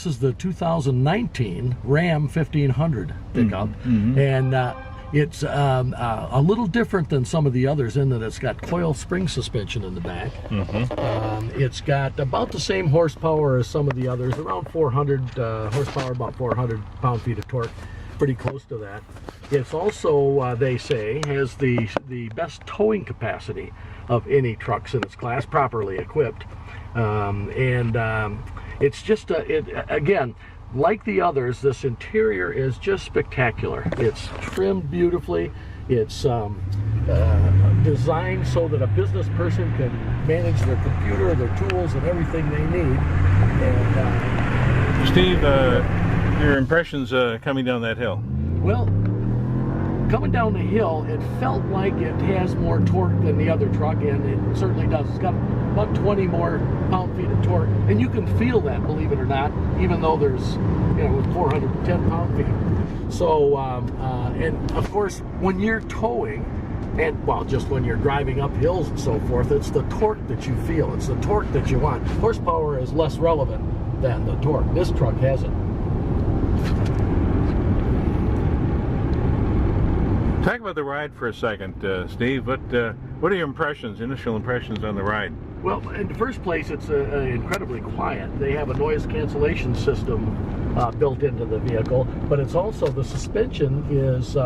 this is the 2019 Ram 1500 pickup, and it's a little different than some of the others in that it's got coil spring suspension in the back. It's got about the same horsepower as some of the others, around 400 horsepower, about 400 pound-feet of torque, pretty close to that. It's also, they say, has the best towing capacity of any trucks in its class, properly equipped. It's just, again, like the others, this interior is just spectacular. It's trimmed beautifully. It's designed so that a business person can manage their computer, their tools, and everything they need. And, Steve, your impressions coming down that hill? Well, coming down the hill, it felt like it has more torque than the other truck, and it certainly does. It's got about 20 more pound-feet of torque, and you can feel that, believe it or not, even though there's, 410 pound-feet. So, and of course, when you're towing, and well, just when you're driving up hills and so forth, it's the torque that you feel. It's the torque that you want. Horsepower is less relevant than the torque. This truck has it. Talk about the ride for a second, Steve. What are your impressions, initial impressions on the ride? Well, in the first place, it's incredibly quiet. They have a noise cancellation system built into the vehicle, but it's also, the suspension is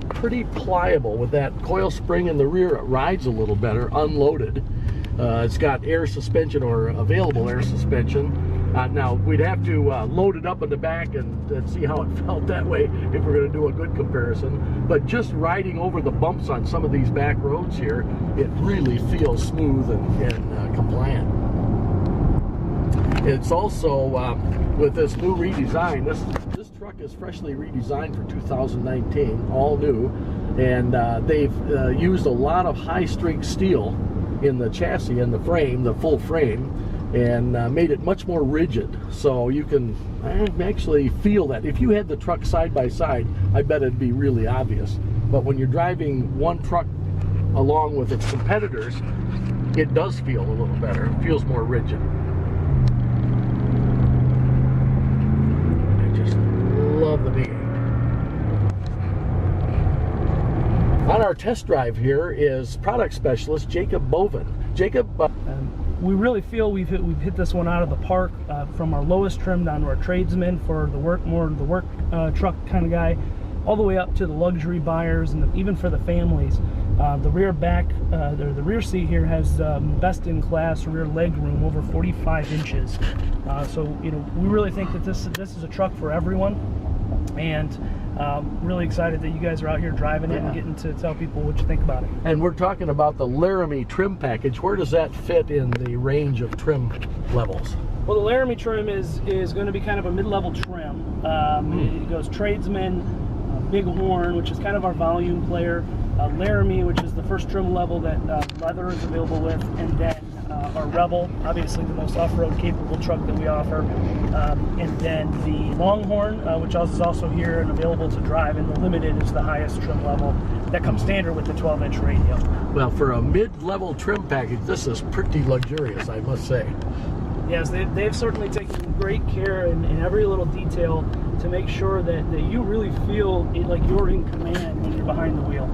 pretty pliable. With that coil spring in the rear, it rides a little better, unloaded. It's got air suspension, or available air suspension. Now, we'd have to load it up in the back and see how it felt that way if we're going to do a good comparison. But just riding over the bumps on some of these back roads here, it really feels smooth and compliant. It's also, with this new redesign, this truck is freshly redesigned for 2019, all new. And they've used a lot of high-strength steel in the chassis and the frame, the full frame, and made it much more rigid, so you can actually feel that. If you had the truck side by side, I bet it'd be really obvious. But when you're driving one truck along with its competitors, it does feel a little better. It feels more rigid. I just love the V8. On our test drive here is product specialist Jacob Bovin. Jacob, we really feel we've hit this one out of the park, from our lowest trim down to our tradesmen for the work, more the work truck kind of guy, all the way up to the luxury buyers, and even for the families. The rear rear seat here has best in class rear leg room, over 45 inches. So we really think that this is a truck for everyone, and really excited that you guys are out here driving it and getting to tell people what you think about it. And we're talking about the Laramie trim package. Where does that fit in the range of trim levels? Well, the Laramie trim is going to be kind of a mid-level trim. It goes tradesman, Bighorn, which is kind of our volume player, Laramie, which is the first trim level that leather is available with, and then our Rebel, obviously the most off-road capable truck that we offer, and then the Longhorn, which is also here and available to drive, and the Limited is the highest trim level that comes standard with the 12-inch radio. Well, for a mid-level trim package, this is pretty luxurious, I must say. Yes, they've certainly taken great care in every little detail to make sure that you really feel like you're in command when you're behind the wheel.